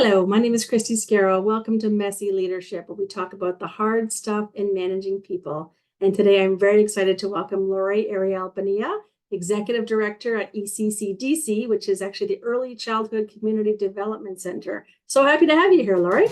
Hello, my name is Christi Scarrow. Welcome to Messy Leadership, where we talk about the hard stuff in managing people. And today I'm very excited to welcome Lorrey Arial Bonilla, Executive Director at ECCDC, which is actually the Early Childhood Community Development Center. So happy to have you here, Lorrey.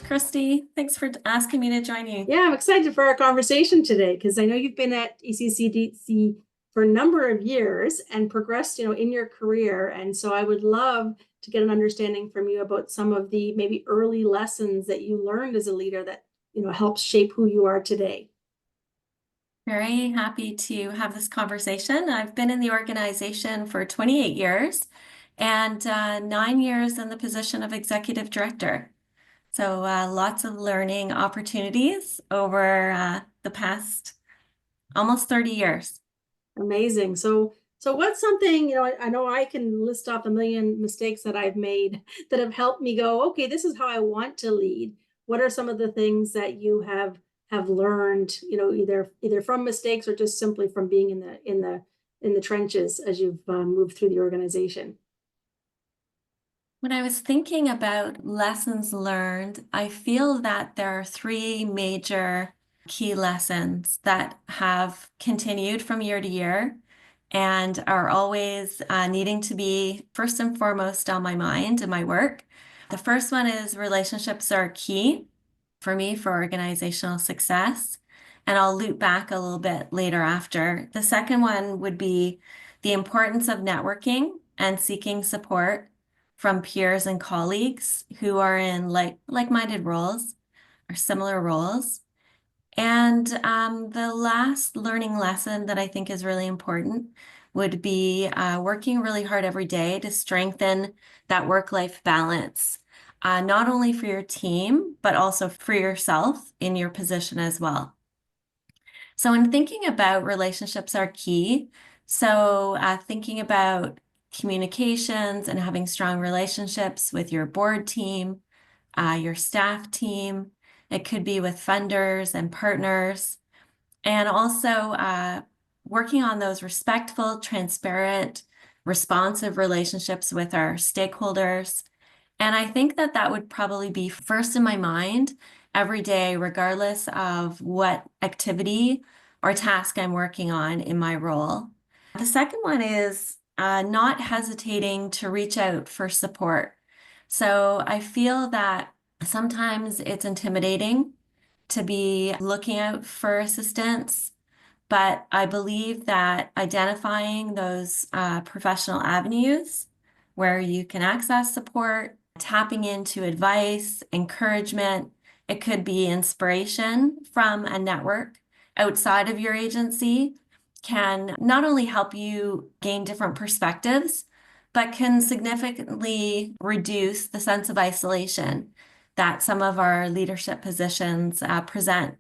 Christi. Thanks for asking me to join you. Yeah, I'm excited for our conversation today because I know you've been at ECCDC for a number of years and progressed, in your career. And so I would love to get an understanding from you about some of the maybe early lessons that you learned as a leader that, helps shape who you are today. Very happy to have this conversation. I've been in the organization for 28 years and 9 years in the position of executive director. So lots of learning opportunities over the past almost 30 years. Amazing. So what's something, I know I can list off a million mistakes that I've made that have helped me go, okay, this is how I want to lead. What are some of the things that you have learned, either from mistakes or just simply from being in the trenches as you've moved through the organization? When I was thinking about lessons learned, I feel that there are 3 major key lessons that have continued from year to year and are always needing to be first and foremost on my mind in my work. The first one is relationships are key for me for organizational success, and I'll loop back a little bit later after. The second one would be the importance of networking and seeking support from peers and colleagues who are in like-minded roles or similar roles. And the last learning lesson that I think is really important would be working really hard every day to strengthen that work-life balance, not only for your team, but also for yourself in your position as well. So in thinking about relationships are key. So thinking about communications and having strong relationships with your board team, your staff team. It could be with funders and partners, and also working on those respectful, transparent, responsive relationships with our stakeholders. And I think that that would probably be first in my mind every day, regardless of what activity or task I'm working on in my role. The second one is not hesitating to reach out for support. So I feel that sometimes it's intimidating to be looking out for assistance, but I believe that identifying those professional avenues where you can access support, tapping into advice, encouragement, it could be inspiration from a network outside of your agency, can not only help you gain different perspectives, but can significantly reduce the sense of isolation that some of our leadership positions present.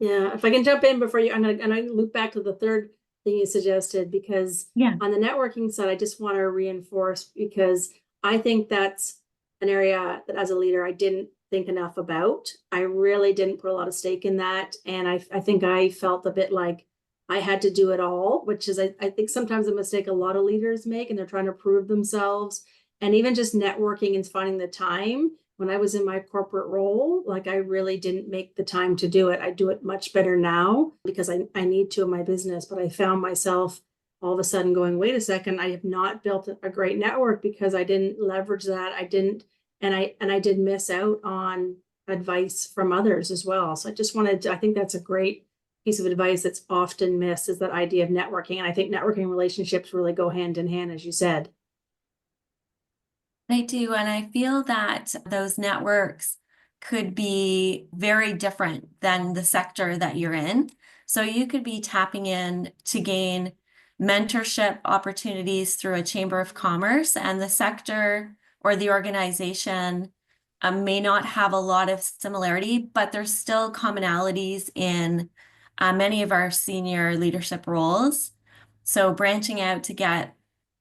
Yeah, if I can jump in before you, I'm gonna loop back to the third thing you suggested, because on the networking side, I just want to reinforce, because I think that's an area that as a leader, I didn't think enough about. I really didn't put a lot of stake in that. And I think I felt a bit like I had to do it all, which is, I think sometimes a mistake a lot of leaders make, and they're trying to prove themselves. And even just networking and finding the time. When I was in my corporate role, like I really didn't make the time to do it. I do it much better now because I need to in my business, but I found myself all of a sudden going, wait a second, I have not built a great network because I didn't leverage that. I didn't, and I did miss out on advice from others as well. So I just wanted to, I think that's a great piece of advice that's often missed, is that idea of networking. And I think networking relationships really go hand in hand, as you said. They do, and I feel that those networks could be very different than the sector that you're in. So you could be tapping in to gain mentorship opportunities through a chamber of commerce, and the sector or the organization may not have a lot of similarity, but there's still commonalities in many of our senior leadership roles. So branching out to get,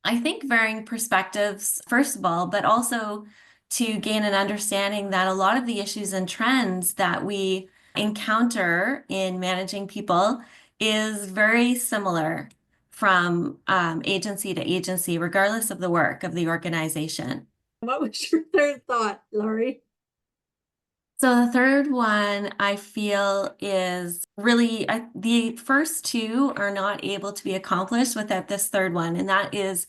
I think, varying perspectives, first of all, but also to gain an understanding that a lot of the issues and trends that we encounter in managing people is very similar from agency to agency, regardless of the work of the organization. What was your third thought, Lorrey? So the third one I feel is really, the first two are not able to be accomplished without this third one. And that is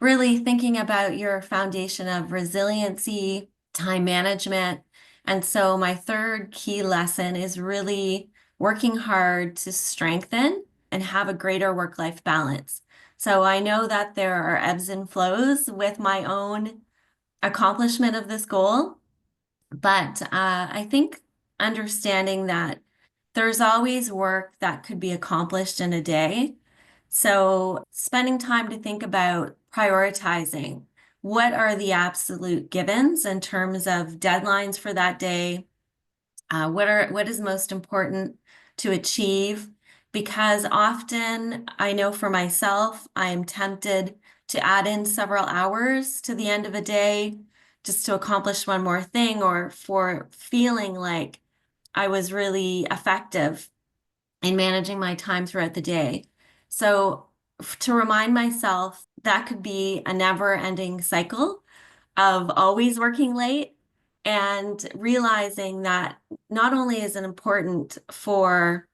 really thinking about your foundation of resiliency, time management. And so my third key lesson is really working hard to strengthen and have a greater work-life balance. So I know that there are ebbs and flows with my own accomplishment of this goal. But I think understanding that there's always work that could be accomplished in a day. So spending time to think about prioritizing what are the absolute givens in terms of deadlines for that day, what is most important to achieve, because often I know for myself, I am tempted to add in several hours to the end of a day just to accomplish one more thing, or for feeling like I was really effective in managing my time throughout the day. So to remind myself that could be a never-ending cycle of always working late, and realizing that not only is it important for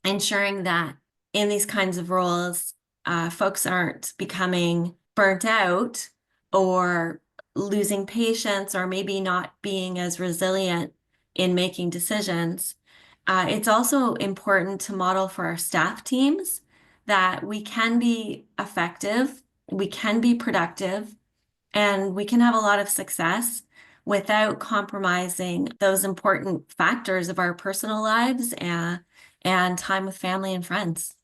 ensuring that in these kinds of roles, folks aren't becoming burnt out or losing patience or maybe not being as resilient in making decisions. It's also important to model for our staff teams that we can be effective, we can be productive, and we can have a lot of success without compromising those important factors of our personal lives and time with family and friends.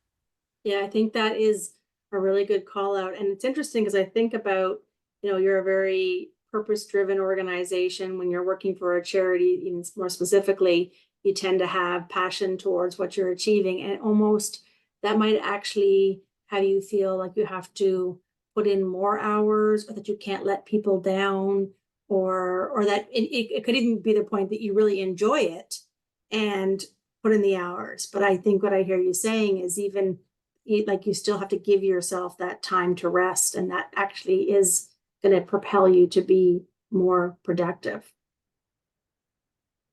Yeah, I think that is a really good call out. And it's interesting because I think about, you're a very purpose-driven organization. When you're working for a charity, even more specifically, you tend to have passion towards what you're achieving. And almost that might actually have you feel like you have to put in more hours, or that you can't let people down, or that it could even be the point that you really enjoy it and put in the hours. But I think what I hear you saying is even like you still have to give yourself that time to rest, and that actually is going to propel you to be more productive.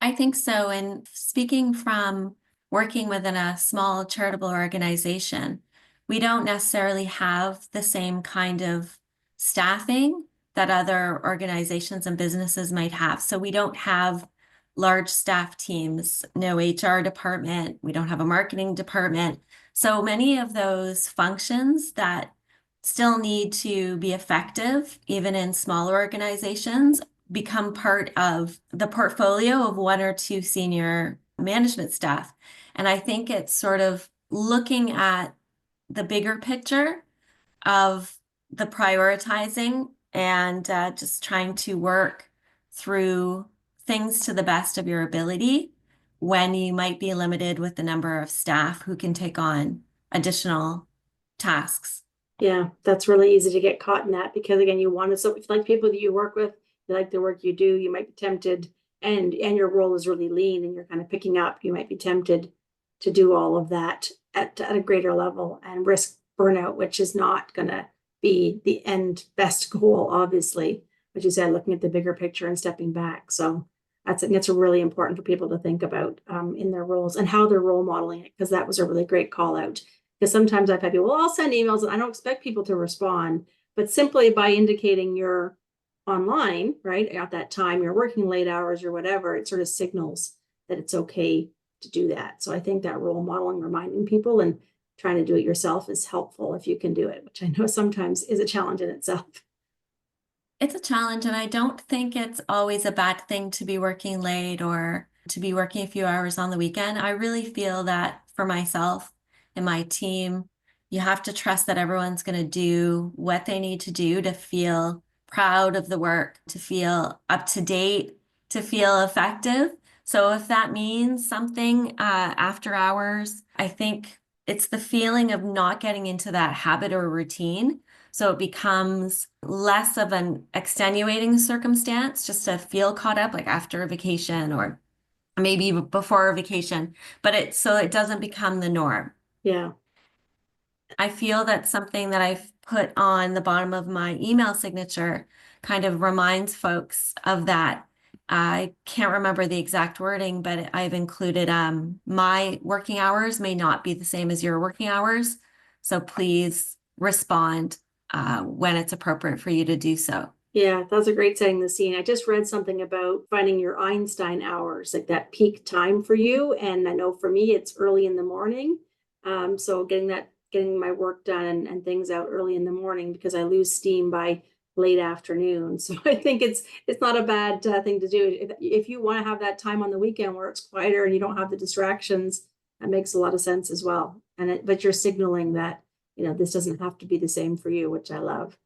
I think so. And speaking from working within a small charitable organization, we don't necessarily have the same kind of staffing that other organizations and businesses might have. So we don't have large staff teams, no HR department, we don't have a marketing department. So many of those functions that still need to be effective, even in smaller organizations, become part of the portfolio of one or two senior management staff. And I think it's sort of looking at the bigger picture of the prioritizing and just trying to work through things to the best of your ability when you might be limited with the number of staff who can take on additional tasks. Yeah, that's really easy to get caught in that, because again, you want to, so if like people that you work with, you like the work you do, you might be tempted, and your role is really lean and you're kind of picking up, you might be tempted to do all of that at a greater level and risk burnout, which is not going to be the end best goal, obviously. But you said looking at the bigger picture and stepping back. So that's really important for people to think about in their roles and how they're role modeling it, because that was a really great call out. Because sometimes I've had people, well, I'll send emails and I don't expect people to respond, but simply by indicating you're online, right, at that time, you're working late hours or whatever, it sort of signals that it's okay to do that. So I think that role modeling, reminding people and trying to do it yourself is helpful if you can do it, which I know sometimes is a challenge in itself. It's a challenge, and I don't think it's always a bad thing to be working late or to be working a few hours on the weekend. I really feel that for myself and my team, you have to trust that everyone's going to do what they need to do to feel proud of the work, to feel up to date, to feel effective. So if that means something after hours, I think it's the feeling of not getting into that habit or routine. So it becomes less of an extenuating circumstance just to feel caught up, like after a vacation or maybe before a vacation, but so it doesn't become the norm. Yeah. I feel that something that I've put on the bottom of my email signature kind of reminds folks of that. I can't remember the exact wording, but I've included my working hours may not be the same as your working hours. So please respond when it's appropriate for you to do so. Yeah, that's a great setting the scene. I just read something about finding your Einstein hours, like that peak time for you. And I know for me, it's early in the morning. So getting my work done and things out early in the morning because I lose steam by late afternoon. So I think it's not a bad thing to do. If you want to have that time on the weekend where it's quieter and you don't have the distractions, that makes a lot of sense as well. But you're signaling that, this doesn't have to be the same for you, which I love.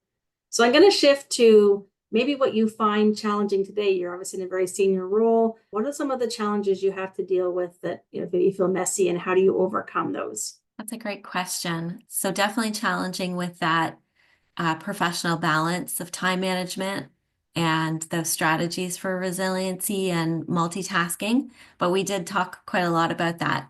So I'm going to shift to maybe what you find challenging today. You're obviously in a very senior role. What are some of the challenges you have to deal with that you feel messy, and how do you overcome those? That's a great question. So definitely challenging with that professional balance of time management and those strategies for resiliency and multitasking. But we did talk quite a lot about that.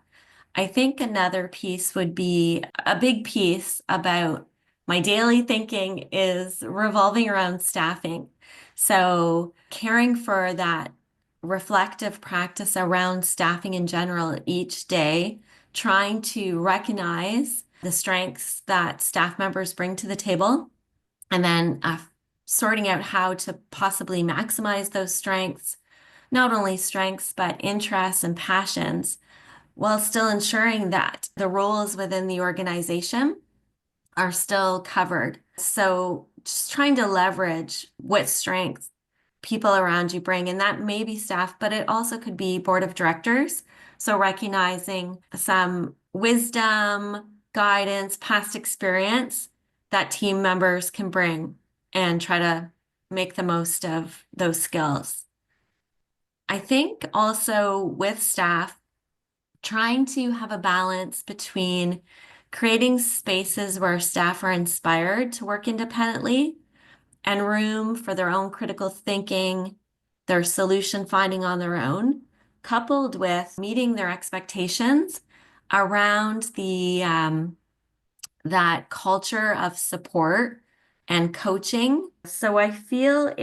I think another piece would be a big piece about my daily thinking is revolving around staffing. So caring for that reflective practice around staffing in general each day, trying to recognize the strengths that staff members bring to the table, and then sorting out how to possibly maximize those strengths, not only strengths, but interests and passions, while still ensuring that the roles within the organization are still covered. So just trying to leverage what strengths people around you bring, and that may be staff, but it also could be board of directors. So recognizing some wisdom, guidance, past experience that team members can bring and try to make the most of those skills. I think also with staff, trying to have a balance between creating spaces where staff are inspired to work independently and room for their own critical thinking, their solution finding on their own, coupled with meeting their expectations around the that culture of support and coaching. So I feel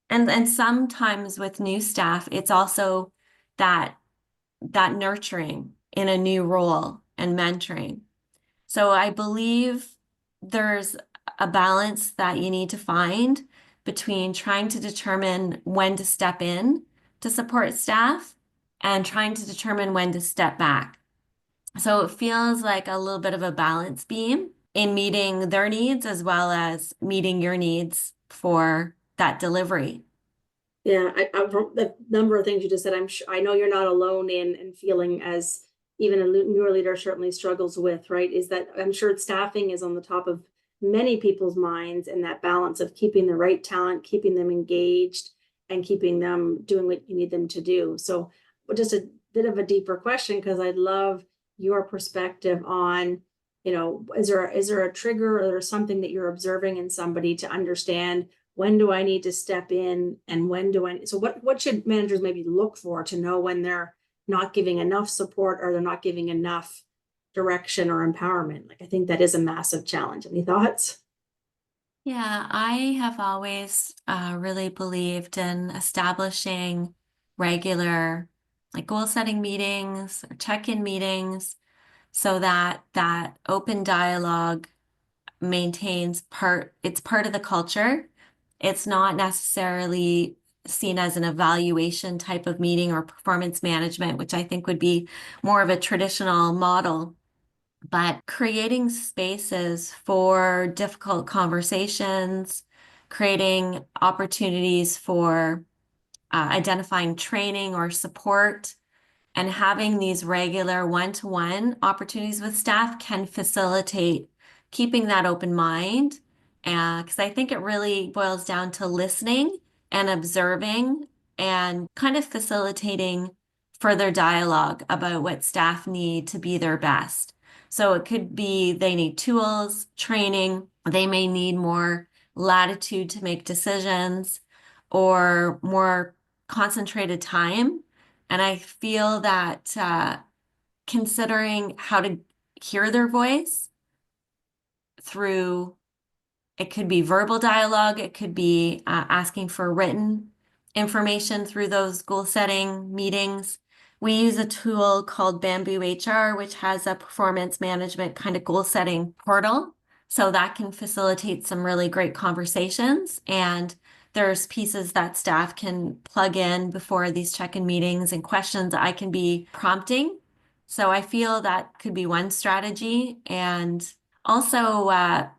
and sometimes with new staff, it's also that nurturing in a new role and mentoring. So I believe there's a balance that you need to find between trying to determine when to step in to support staff and trying to determine when to step back. So it feels like a little bit of a balance beam in meeting their needs as well as meeting your needs for that delivery. Yeah, from the number of things you just said, I know you're not alone in feeling as even a newer leader certainly struggles with, right? Is that I'm sure staffing is on the top of many people's minds, and that balance of keeping the right talent, keeping them engaged, and keeping them doing what you need them to do. So just a bit of a deeper question, because I'd love your perspective on, is there a trigger or something that you're observing in somebody to understand when do I need to step in and when do I, so what should managers maybe look for to know when they're not giving enough support or they're not giving enough direction or empowerment? Like, I think that is a massive challenge. Any thoughts? Yeah, I have always really believed in establishing regular, like goal setting meetings or check-in meetings so that that open dialogue it's part of the culture. It's not necessarily seen as an evaluation type of meeting or performance management, which I think would be more of a traditional model, but creating spaces for difficult conversations, creating opportunities for identifying training or support, and having these regular one-to-one opportunities with staff can facilitate keeping that open mind. Because I think it really boils down to listening and observing and kind of facilitating further dialogue about what staff need to be their best. So it could be they need tools, training, they may need more latitude to make decisions or more concentrated time. And I feel that considering how to hear their voice through, it could be verbal dialogue, it could be asking for written information through those goal setting meetings. We use a tool called Bamboo HR, which has a performance management kind of goal setting portal. So that can facilitate some really great conversations. And there's pieces that staff can plug in before these check-in meetings and questions I can be prompting. So I feel that could be one strategy. And also,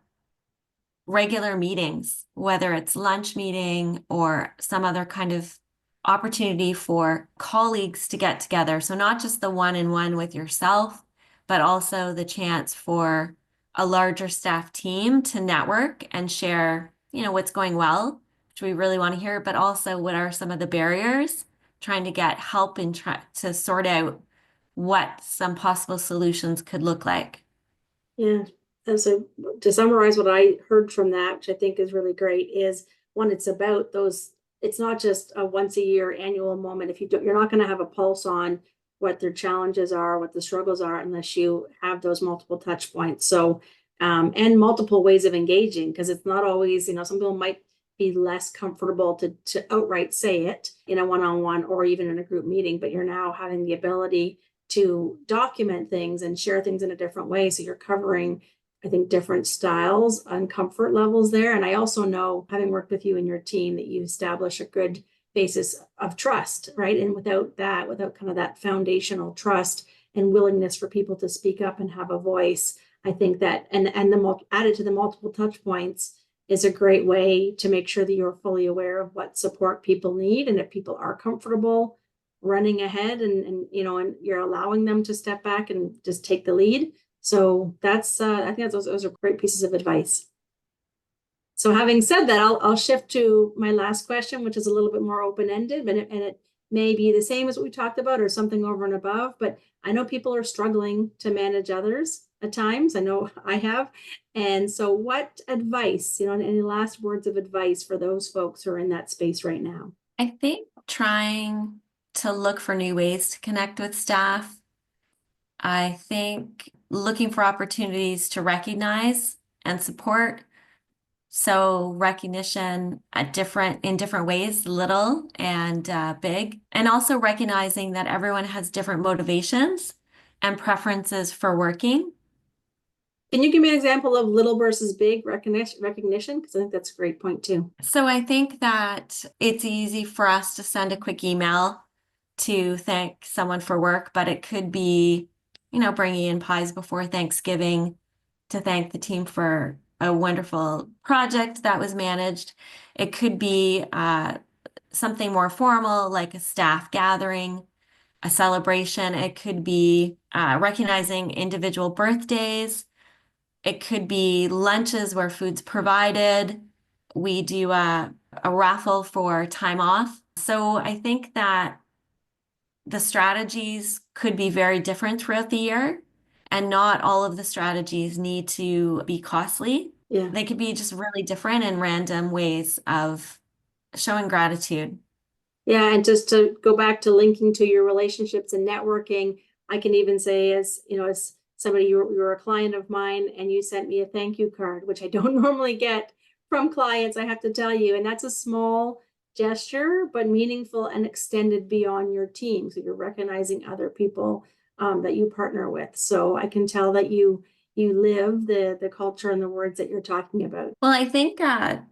regular meetings, whether it's lunch meeting or some other kind of opportunity for colleagues to get together. So not just the one-on-one with yourself, but also the chance for a larger staff team to network and share, what's going well, which we really want to hear, but also what are some of the barriers, trying to get help and try to sort out what some possible solutions could look like. Yeah. And so to summarize what I heard from that, which I think is really great, is one, it's about those, it's not just a once a year annual moment. If you don't, you're not going to have a pulse on what their challenges are, what the struggles are, unless you have those multiple touch points. So, and multiple ways of engaging, because it's not always, some people might be less comfortable to outright say it in a one-on-one or even in a group meeting, but you're now having the ability to document things and share things in a different way. So you're covering, I think, different styles and comfort levels there. And I also know, having worked with you and your team, that you establish a good basis of trust, right? And without kind of that foundational trust and willingness for people to speak up and have a voice, I think that, and the added to the multiple touch points, is a great way to make sure that you're fully aware of what support people need, and if people are comfortable running ahead and you're allowing them to step back and just take the lead. So that's I think those are great pieces of advice. So having said that, I'll shift to my last question, which is a little bit more open-ended, and it may be the same as what we talked about or something over and above, but I know people are struggling to manage others at times. I know I have. And so what advice, any last words of advice for those folks who are in that space right now? I think trying to look for new ways to connect with staff. I think looking for opportunities to recognize and support. So recognition in different ways, little and big, and also recognizing that everyone has different motivations and preferences for working. Can you give me an example of little versus big recognition? Because I think that's a great point too. So I think that it's easy for us to send a quick email to thank someone for work, but it could be, bringing in pies before Thanksgiving to thank the team for a wonderful project that was managed. It could be something more formal, like a staff gathering, a celebration. It could be recognizing individual birthdays. It could be lunches where food's provided. We do a raffle for time off. So I think that the strategies could be very different throughout the year, and not all of the strategies need to be costly. Yeah. They could be just really different and random ways of showing gratitude. Yeah, and just to go back to linking to your relationships and networking, I can even say, as somebody, you were a client of mine and you sent me a thank you card, which I don't normally get from clients, I have to tell you. And that's a small gesture, but meaningful and extended beyond your team. So you're recognizing other people that you partner with. So I can tell that you live the culture and the words that you're talking about. Well, I think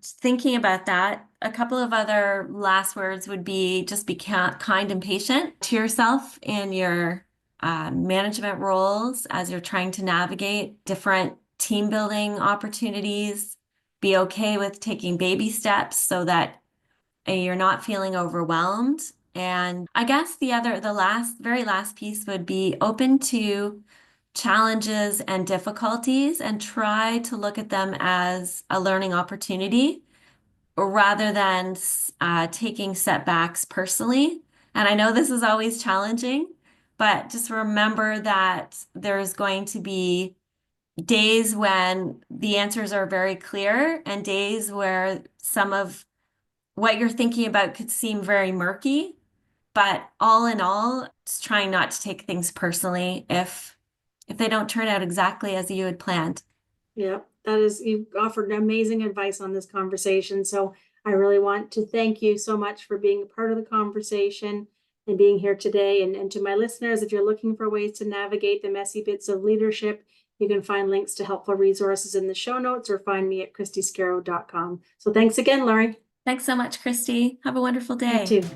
thinking about that, a couple of other last words would be just be kind and patient to yourself in your management roles as you're trying to navigate different team building opportunities. Be okay with taking baby steps so that you're not feeling overwhelmed. And I guess the very last piece would be open to challenges and difficulties and try to look at them as a learning opportunity rather than taking setbacks personally. And I know this is always challenging, but just remember that there's going to be days when the answers are very clear and days where some of what you're thinking about could seem very murky. But all in all, just trying not to take things personally if they don't turn out exactly as you had planned. Yeah, you offered amazing advice on this conversation. So I really want to thank you so much for being a part of the conversation and being here today. And to my listeners, if you're looking for ways to navigate the messy bits of leadership, you can find links to helpful resources in the show notes or find me at christiscarrow.com. So thanks again, Lorrey. Thanks so much, Christy. Have a wonderful day. You too.